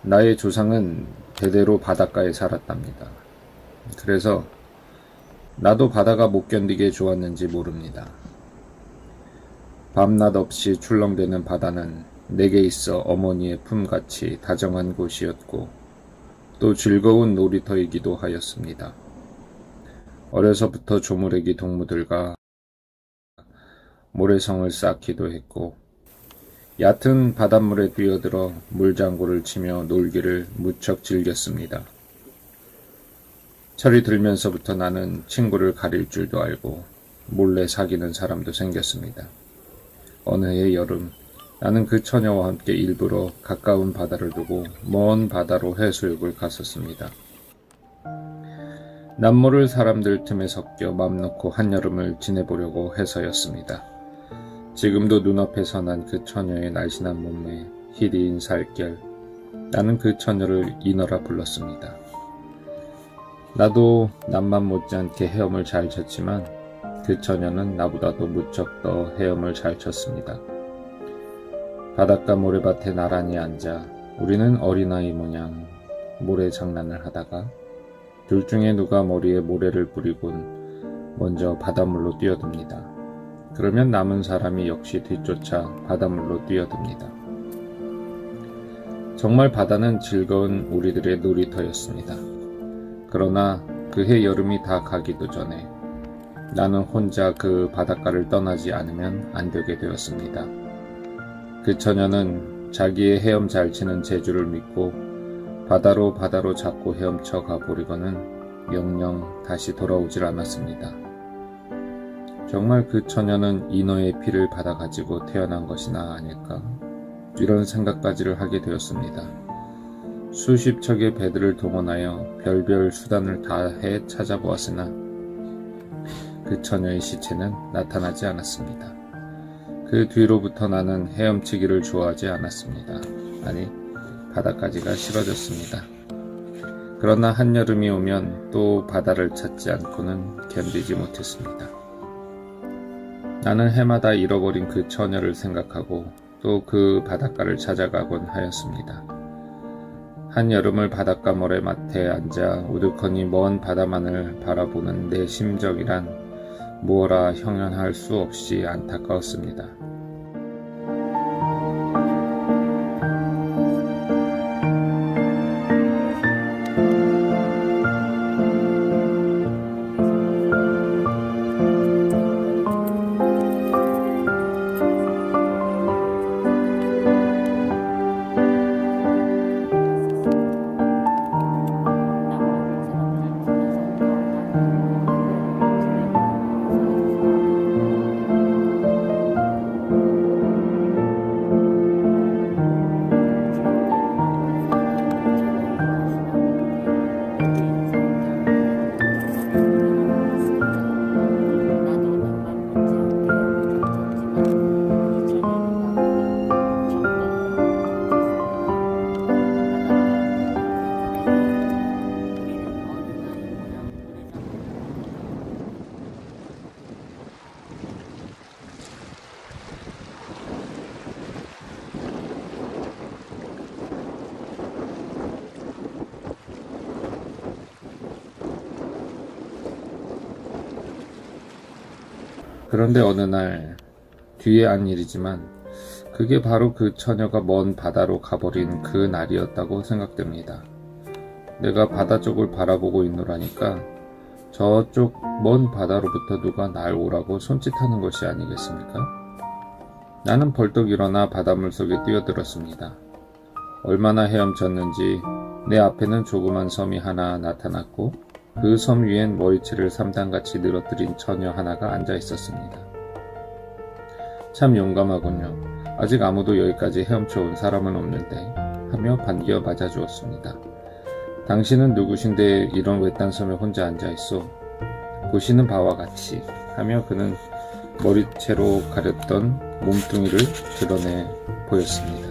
나의 조상은 대대로 바닷가에 살았답니다. 그래서 나도 바다가 못 견디게 좋았는지 모릅니다. 밤낮 없이 출렁대는 바다는 내게 있어 어머니의 품같이 다정한 곳이었고 또 즐거운 놀이터이기도 하였습니다. 어려서부터 조무래기 동무들과 모래성을 쌓기도 했고 얕은 바닷물에 뛰어들어 물장구를 치며 놀기를 무척 즐겼습니다. 철이 들면서부터 나는 친구를 가릴 줄도 알고 몰래 사귀는 사람도 생겼습니다. 어느 해 여름 나는 그 처녀와 함께 일부러 가까운 바다를 두고 먼 바다로 해수욕을 갔었습니다. 남모를 사람들 틈에 섞여 맘 놓고 한여름을 지내보려고 해서였습니다. 지금도 눈앞에서 난 그 처녀의 날씬한 몸매, 희리인 살결, 나는 그 처녀를 인어라 불렀습니다. 나도 남만 못지않게 헤엄을 잘 쳤지만 그 처녀는 나보다도 무척 더 헤엄을 잘 쳤습니다. 바닷가 모래밭에 나란히 앉아 우리는 어린아이 모양 모래 장난을 하다가 둘 중에 누가 머리에 모래를 뿌리곤 먼저 바닷물로 뛰어듭니다. 그러면 남은 사람이 역시 뒤쫓아 바닷물로 뛰어듭니다. 정말 바다는 즐거운 우리들의 놀이터였습니다. 그러나 그해 여름이 다 가기도 전에 나는 혼자 그 바닷가를 떠나지 않으면 안 되게 되었습니다. 그 처녀는 자기의 헤엄 잘 치는 재주를 믿고 바다로 자꾸 헤엄쳐 가보리고는 영영 다시 돌아오질 않았습니다. 정말 그 처녀는 인어의 피를 받아가지고 태어난 것이나 아닐까? 이런 생각까지를 하게 되었습니다. 수십 척의 배들을 동원하여 별별 수단을 다해 찾아보았으나 그 처녀의 시체는 나타나지 않았습니다. 그 뒤로부터 나는 헤엄치기를 좋아하지 않았습니다. 아니, 바다까지가 싫어졌습니다. 그러나 한여름이 오면 또 바다를 찾지 않고는 견디지 못했습니다. 나는 해마다 잃어버린 그 처녀를 생각하고 또 그 바닷가를 찾아가곤 하였습니다. 한여름을 바닷가 모래밭에 앉아 우두커니 먼 바다만을 바라보는 내 심정이란 무어라 형연할 수 없이 안타까웠습니다. 그런데 어느 날 뒤에 한 일이지만 그게 바로 그 처녀가 먼 바다로 가버린 그 날이었다고 생각됩니다. 내가 바다 쪽을 바라보고 있노라니까 저쪽 먼 바다로부터 누가 날 오라고 손짓하는 것이 아니겠습니까? 나는 벌떡 일어나 바닷물 속에 뛰어들었습니다. 얼마나 헤엄쳤는지 내 앞에는 조그만 섬이 하나 나타났고 그 섬 위엔 머리채를 3단같이 늘어뜨린 처녀 하나가 앉아 있었습니다. 참 용감하군요. 아직 아무도 여기까지 헤엄쳐 온 사람은 없는데 하며 반겨 맞아주었습니다. 당신은 누구신데 이런 외딴 섬에 혼자 앉아 있어? 보시는 바와 같이 하며 그는 머리채로 가렸던 몸뚱이를 드러내 보였습니다.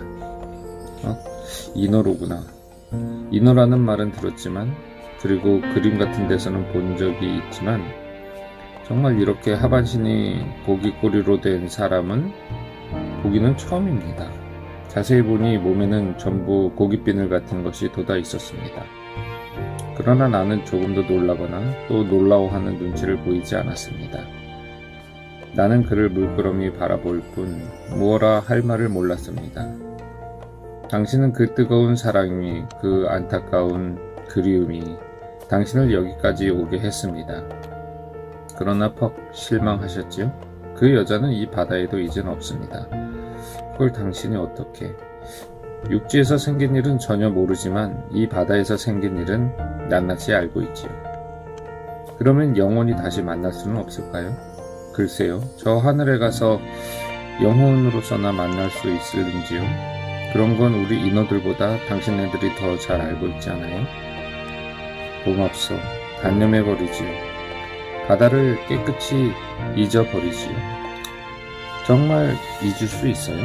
인어로구나. 인어라는 말은 들었지만 그리고 그림 같은 데서는 본 적이 있지만 정말 이렇게 하반신이 고기꼬리로 된 사람은 보기는 처음입니다. 자세히 보니 몸에는 전부 고깃비늘 같은 것이 돋아 있었습니다. 그러나 나는 조금도 놀라거나 또 놀라워하는 눈치를 보이지 않았습니다. 나는 그를 물끄러미 바라볼 뿐 무엇라 할 말을 몰랐습니다. 당신은 그 뜨거운 사랑이, 그 안타까운 그리움이 당신을 여기까지 오게 했습니다. 그러나 퍽 실망하셨지요? 그 여자는 이 바다에도 이젠 없습니다. 그걸 당신이 어떻게? 육지에서 생긴 일은 전혀 모르지만 이 바다에서 생긴 일은 낱낱이 알고 있지요. 그러면 영원히 다시 만날 수는 없을까요? 글쎄요, 저 하늘에 가서 영혼으로서나 만날 수 있을는지요? 그런 건 우리 인어들보다 당신네들이 더 잘 알고 있지 않아요? 고맙소. 단념해버리지요. 바다를 깨끗이 잊어버리지요. 정말 잊을 수 있어요?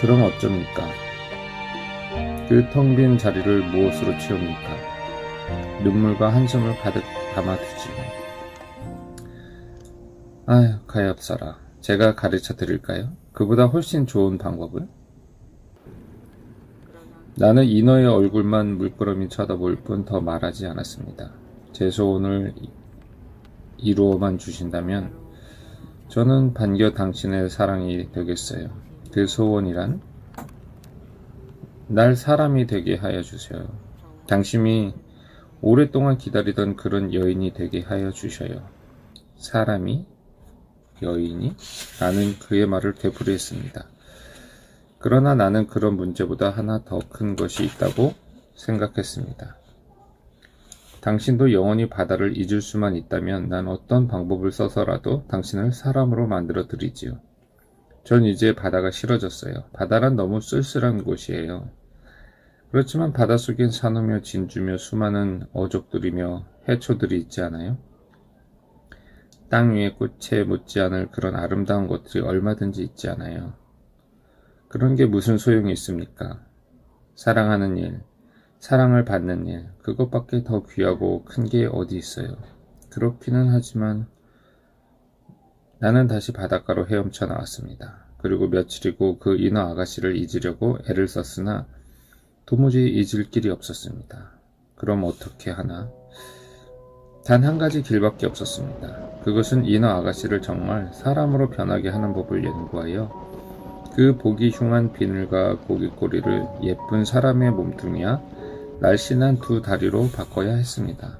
그럼 어쩝니까? 그 텅 빈 자리를 무엇으로 채웁니까? 눈물과 한숨을 가득 담아두지요. 아휴, 가엾어라. 제가 가르쳐 드릴까요? 그보다 훨씬 좋은 방법을? 나는 인어의 얼굴만 물끄러미 쳐다볼 뿐 더 말하지 않았습니다. 제 소원을 이루어만 주신다면 저는 반겨 당신의 사랑이 되겠어요. 그 소원이란? 날 사람이 되게 하여 주세요. 당신이 오랫동안 기다리던 그런 여인이 되게 하여 주셔요. 사람이? 여인이? 나는 그의 말을 되풀이했습니다. 그러나 나는 그런 문제보다 하나 더 큰 것이 있다고 생각했습니다. 당신도 영원히 바다를 잊을 수만 있다면 난 어떤 방법을 써서라도 당신을 사람으로 만들어 드리지요. 전 이제 바다가 싫어졌어요. 바다란 너무 쓸쓸한 곳이에요. 그렇지만 바닷속엔 산호며 진주며 수많은 어족들이며 해초들이 있지 않아요? 땅 위에 꽃에 묻지 않을 그런 아름다운 것들이 얼마든지 있지 않아요? 그런 게 무슨 소용이 있습니까? 사랑하는 일, 사랑을 받는 일, 그것밖에 더 귀하고 큰 게 어디 있어요? 그렇기는 하지만 나는 다시 바닷가로 헤엄쳐 나왔습니다. 그리고 며칠이고 그 인어 아가씨를 잊으려고 애를 썼으나 도무지 잊을 길이 없었습니다. 그럼 어떻게 하나? 단 한 가지 길밖에 없었습니다. 그것은 인어 아가씨를 정말 사람으로 변하게 하는 법을 연구하여 그 보기 흉한 비늘과 고깃꼬리를 예쁜 사람의 몸뚱이와 날씬한 두 다리로 바꿔야 했습니다.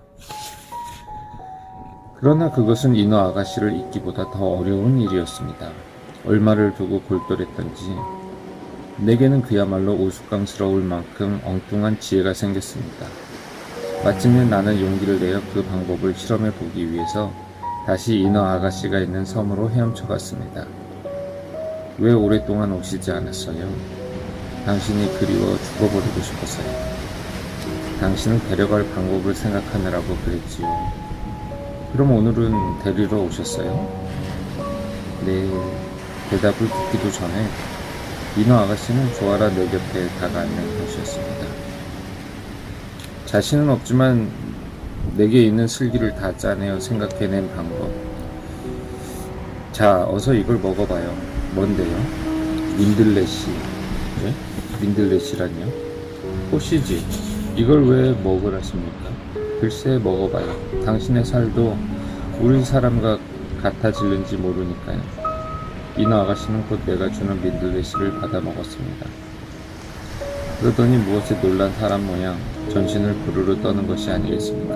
그러나 그것은 인어 아가씨를 잊기보다 더 어려운 일이었습니다. 얼마를 두고 골똘했던지 내게는 그야말로 우스꽝스러울 만큼 엉뚱한 지혜가 생겼습니다. 마침내 나는 용기를 내어 그 방법을 실험해 보기 위해서 다시 인어 아가씨가 있는 섬으로 헤엄쳐 갔습니다. 왜 오랫동안 오시지 않았어요? 당신이 그리워 죽어버리고 싶었어요. 당신을 데려갈 방법을 생각하느라고 그랬지요. 그럼 오늘은 데리러 오셨어요? 네, 대답을 듣기도 전에 인어 아가씨는 조아라 내 곁에 다가앉는 것이었습니다. 자신은 없지만 내게 있는 슬기를 다 짜내어 생각해낸 방법. 자, 어서 이걸 먹어봐요. 뭔데요? 민들레씨. 네? 민들레씨란요? 꽃이지. 이걸 왜 먹으라십니까? 글쎄 먹어봐요. 당신의 살도 우리 사람과 같아질는지 모르니까요. 인어 아가씨는 곧 내가 주는 민들레씨를 받아 먹었습니다. 그러더니 무엇에 놀란 사람 모양 전신을 부르르 떠는 것이 아니겠습니까?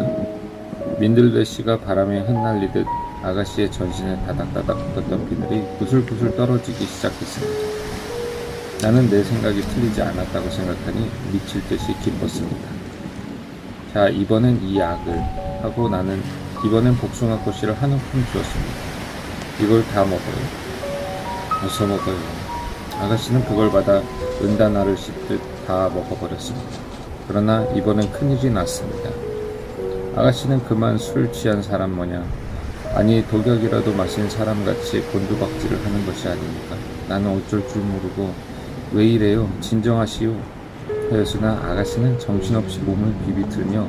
민들레씨가 바람에 흩날리듯 아가씨의 전신에 다닥다닥 붙었던 비늘이 구슬구슬 떨어지기 시작했습니다. 나는 내 생각이 틀리지 않았다고 생각하니 미칠 듯이 기뻤습니다. 자, 이번엔 이 약을 하고 나는 이번엔 복숭아 꼬씨를 한 움큼 주었습니다. 이걸 다 먹어요. 어서 먹어요. 아가씨는 그걸 받아 은단알을 씹듯 다 먹어버렸습니다. 그러나 이번엔 큰일이 났습니다. 아가씨는 그만 술 취한 사람 모양, 아니 독약이라도 마신 사람같이 곤두박질을 하는 것이 아닙니까? 나는 어쩔 줄 모르고 왜 이래요? 진정하시오. 하였으나 아가씨는 정신없이 몸을 비비틀며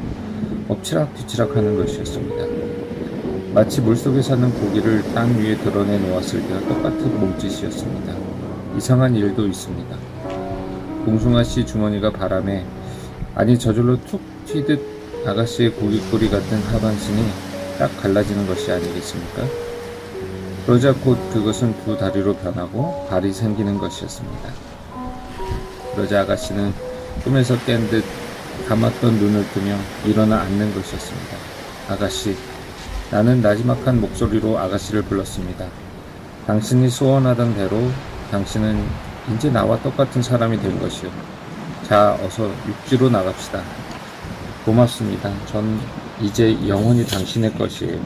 엎치락뒤치락 하는 것이었습니다. 마치 물속에 사는 고기를 땅 위에 드러내 놓았을 때와 똑같은 몸짓이었습니다. 이상한 일도 있습니다. 봉숭아씨 주머니가 바람에 아니 저절로 툭 튀듯 아가씨의 고깃꼬리 같은 하반신이 딱 갈라지는 것이 아니겠습니까? 그러자 곧 그것은 두 다리로 변하고 발이 생기는 것이었습니다. 그러자 아가씨는 꿈에서 깬 듯 감았던 눈을 뜨며 일어나 앉는 것이었습니다. 아가씨, 나는 나지막한 목소리로 아가씨를 불렀습니다. 당신이 소원하던 대로 당신은 이제 나와 똑같은 사람이 된 것이요. 자, 어서 육지로 나갑시다. 고맙습니다. 전 이제 영원히 당신의 것이에요.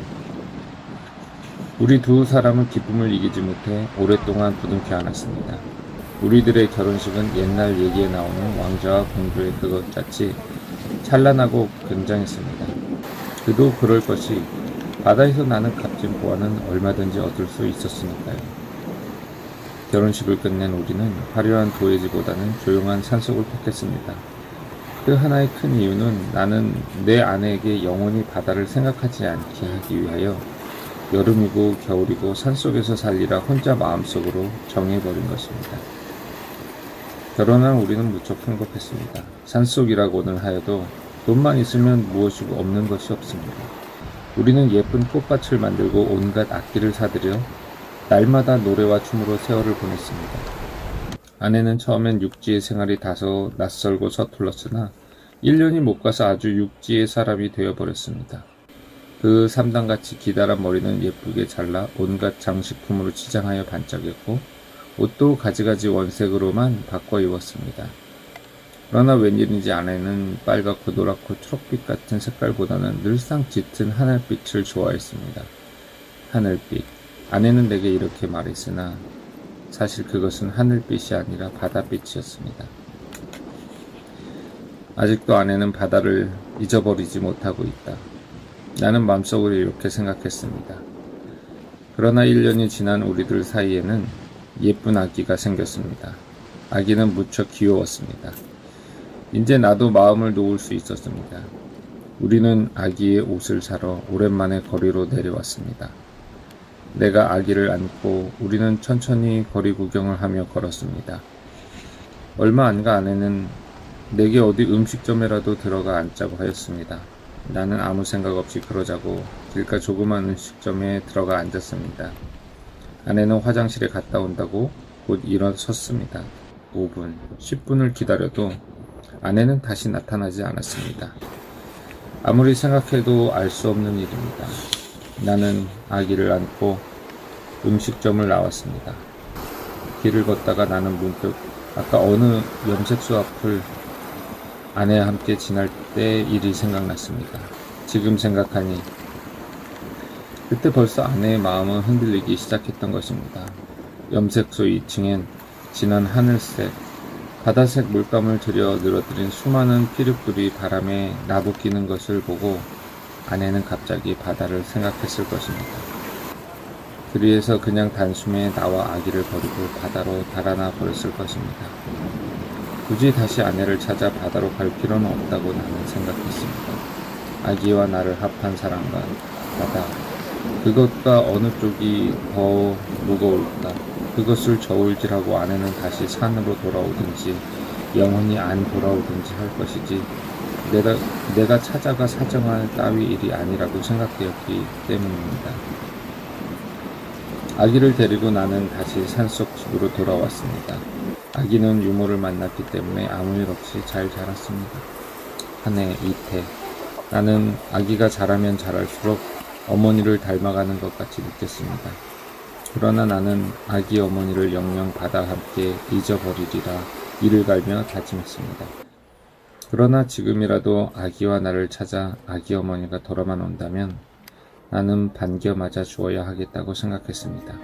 우리 두 사람은 기쁨을 이기지 못해 오랫동안 부둥켜 안았습니다. 우리들의 결혼식은 옛날 얘기에 나오는 왕자와 공주의 그것 같이 찬란하고 굉장했습니다. 그도 그럴 것이 바다에서 나는 값진 보화는 얼마든지 얻을 수 있었으니까요. 결혼식을 끝낸 우리는 화려한 도예지보다는 조용한 산속을 택했습니다. 그 하나의 큰 이유는 나는 내 아내에게 영원히 바다를 생각하지 않게 하기 위하여 여름이고 겨울이고 산속에서 살리라 혼자 마음속으로 정해버린 것입니다. 결혼한 우리는 무척 행복했습니다. 산속이라고는 하여도 돈만 있으면 무엇이고 없는 것이 없습니다. 우리는 예쁜 꽃밭을 만들고 온갖 악기를 사들여 날마다 노래와 춤으로 세월을 보냈습니다. 아내는 처음엔 육지의 생활이 다소 낯설고 서툴렀으나 1년이 못 가서 아주 육지의 사람이 되어버렸습니다. 그 삼단같이 기다란 머리는 예쁘게 잘라 온갖 장식품으로 치장하여 반짝였고 옷도 가지가지 원색으로만 바꿔 입었습니다. 그러나 웬일인지 아내는 빨갛고 노랗고 초록빛 같은 색깔보다는 늘상 짙은 하늘빛을 좋아했습니다. 하늘빛. 아내는 내게 이렇게 말했으나 사실 그것은 하늘빛이 아니라 바다빛이었습니다. 아직도 아내는 바다를 잊어버리지 못하고 있다. 나는 마음속으로 이렇게 생각했습니다. 그러나 1년이 지난 우리들 사이에는 예쁜 아기가 생겼습니다. 아기는 무척 귀여웠습니다. 이제 나도 마음을 놓을 수 있었습니다. 우리는 아기의 옷을 사러 오랜만에 거리로 내려왔습니다. 내가 아기를 안고 우리는 천천히 거리 구경을 하며 걸었습니다. 얼마 안 가 아내는 내게 어디 음식점에라도 들어가 앉자고 하였습니다. 나는 아무 생각 없이 그러자고 길가 조그만 음식점에 들어가 앉았습니다. 아내는 화장실에 갔다 온다고 곧 일어섰습니다. 5분, 10분을 기다려도 아내는 다시 나타나지 않았습니다. 아무리 생각해도 알 수 없는 일입니다. 나는 아기를 안고 음식점을 나왔습니다. 길을 걷다가 나는 문득 아까 어느 염색소 앞을 아내와 함께 지날 때 일이 생각났습니다. 지금 생각하니 그때 벌써 아내의 마음은 흔들리기 시작했던 것입니다. 염색소 2층엔 진한 하늘색, 바다색 물감을 들여 늘어뜨린 수많은 피륙들이 바람에 나부끼는 것을 보고 아내는 갑자기 바다를 생각했을 것입니다. 그리에서 그냥 단숨에 나와 아기를 버리고 바다로 달아나 버렸을 것입니다. 굳이 다시 아내를 찾아 바다로 갈 필요는 없다고 나는 생각했습니다. 아기와 나를 합한 사랑과 바다, 그것과 어느 쪽이 더 무거울까? 그것을 저울질하고 아내는 다시 산으로 돌아오든지 영원히 안 돌아오든지 할 것이지 내가 찾아가 사정할 따위 일이 아니라고 생각되었기 때문입니다. 아기를 데리고 나는 다시 산속 집으로 돌아왔습니다. 아기는 유모를 만났기 때문에 아무 일 없이 잘 자랐습니다. 한 해, 이태. 나는 아기가 자라면 자랄수록 어머니를 닮아가는 것 같이 느꼈습니다. 그러나 나는 아기 어머니를 영영 바다와 함께 잊어버리리라 이를 갈며 다짐했습니다. 그러나 지금이라도 아기와 나를 찾아 아기 어머니가 돌아만 온다면 나는 반겨 맞아 주어야 하겠다고 생각했습니다.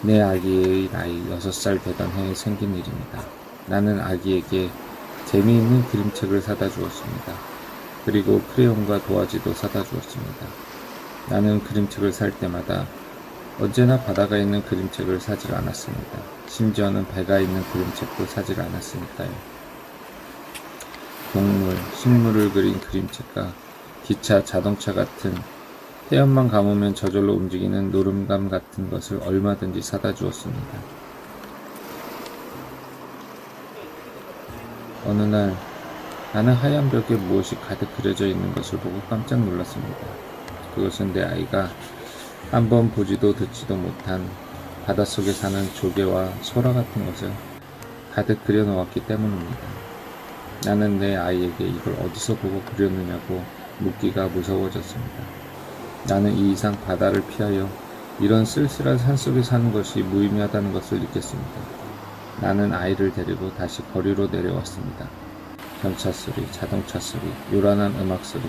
내 아기의 나이 6살 되던 해에 생긴 일입니다. 나는 아기에게 재미있는 그림책을 사다 주었습니다. 그리고 크레용과 도화지도 사다 주었습니다. 나는 그림책을 살 때마다 언제나 바다가 있는 그림책을 사질 않았습니다. 심지어는 배가 있는 그림책도 사질 않았으니까요. 동물, 식물을 그린 그림책과 기차, 자동차 같은 태연만 감으면 저절로 움직이는 노름감 같은 것을 얼마든지 사다 주었습니다. 어느 날 나는 하얀 벽에 무엇이 가득 그려져 있는 것을 보고 깜짝 놀랐습니다. 그것은 내 아이가 한번 보지도 듣지도 못한 바닷속에 사는 조개와 소라 같은 것을 가득 그려놓았기 때문입니다. 나는 내 아이에게 이걸 어디서 보고 그렸느냐고 묻기가 무서워졌습니다. 나는 이 이상 바다를 피하여 이런 쓸쓸한 산속에 사는 것이 무의미하다는 것을 느꼈습니다. 나는 아이를 데리고 다시 거리로 내려왔습니다. 경차 소리, 자동차 소리, 요란한 음악 소리.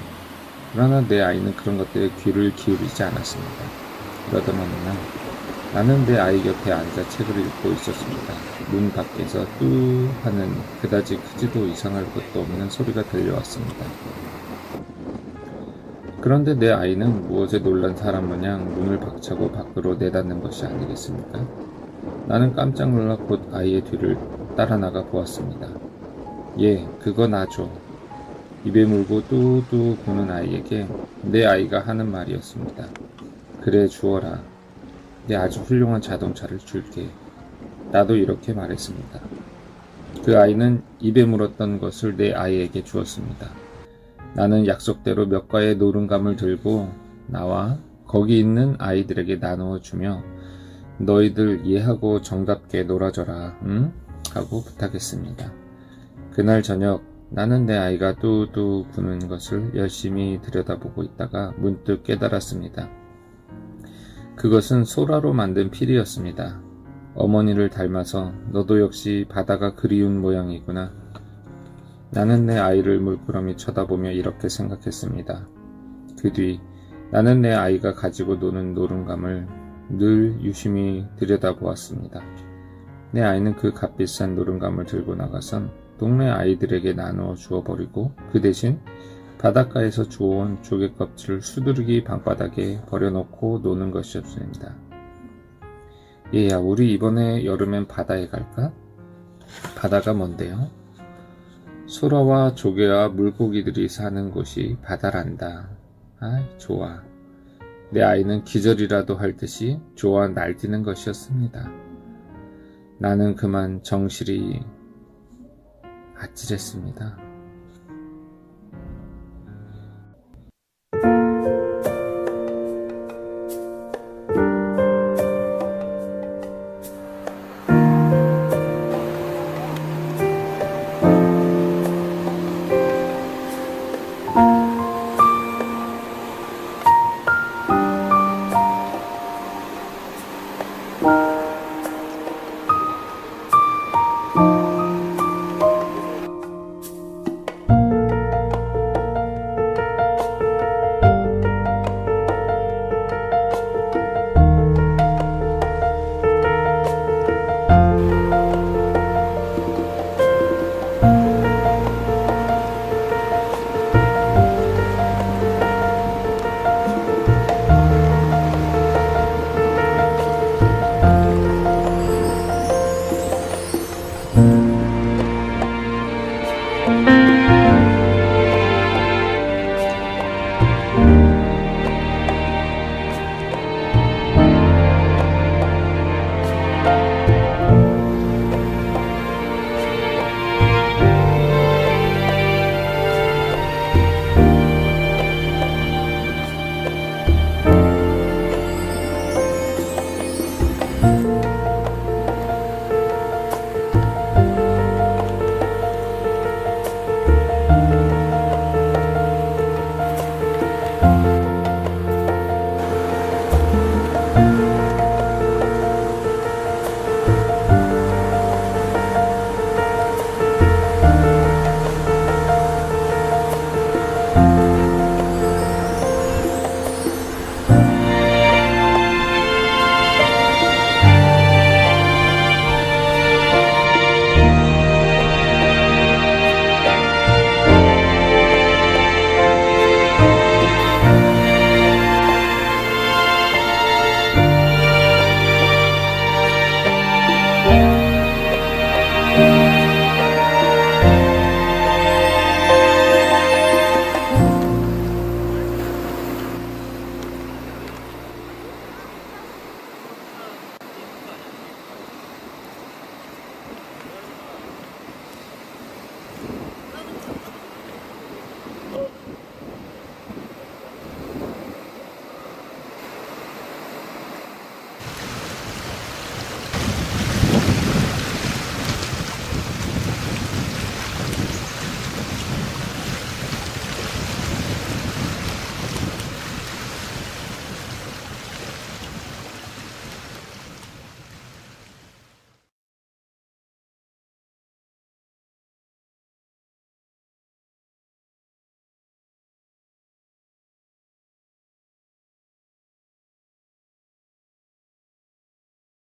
그러나 내 아이는 그런 것들에 귀를 기울이지 않았습니다. 그러던 어느 날 나는 내 아이 곁에 앉아 책을 읽고 있었습니다. 문 밖에서 뚜 하는 그다지 크지도 이상할 것도 없는 소리가 들려왔습니다. 그런데 내 아이는 무엇에 놀란 사람 마냥 문을 박차고 밖으로 내닫는 것이 아니겠습니까? 나는 깜짝 놀라 곧 아이의 뒤를 따라 나가 보았습니다. 예, 그거 놔줘. 입에 물고 뚜뚜 구는 아이에게 내 아이가 하는 말이었습니다. 그래, 주어라. 내 아주 훌륭한 자동차를 줄게. 나도 이렇게 말했습니다. 그 아이는 입에 물었던 것을 내 아이에게 주었습니다. 나는 약속대로 몇 가의 노름감을 들고 나와 거기 있는 아이들에게 나누어 주며 너희들 이해하고 정답게 놀아줘라, 응? 하고 부탁했습니다. 그날 저녁 나는 내 아이가 뚜뚜 구는 것을 열심히 들여다보고 있다가 문득 깨달았습니다. 그것은 소라로 만든 필이었습니다. 어머니를 닮아서 너도 역시 바다가 그리운 모양이구나. 나는 내 아이를 물끄러미 쳐다보며 이렇게 생각했습니다. 그 뒤 나는 내 아이가 가지고 노는 노름감을 늘 유심히 들여다보았습니다. 내 아이는 그 값비싼 노름감을 들고 나가선 동네 아이들에게 나누어 주어버리고 그 대신 바닷가에서 주워온 조개 껍질을 수두룩이 방바닥에 버려놓고 노는 것이었습니다. 얘야, 우리 이번에 여름엔 바다에 갈까? 바다가 뭔데요? 소라와 조개와 물고기들이 사는 곳이 바다란다. 아이, 좋아. 내 아이는 기절이라도 할 듯이 좋아 날뛰는 것이었습니다. 나는 그만 정실이 아찔했습니다.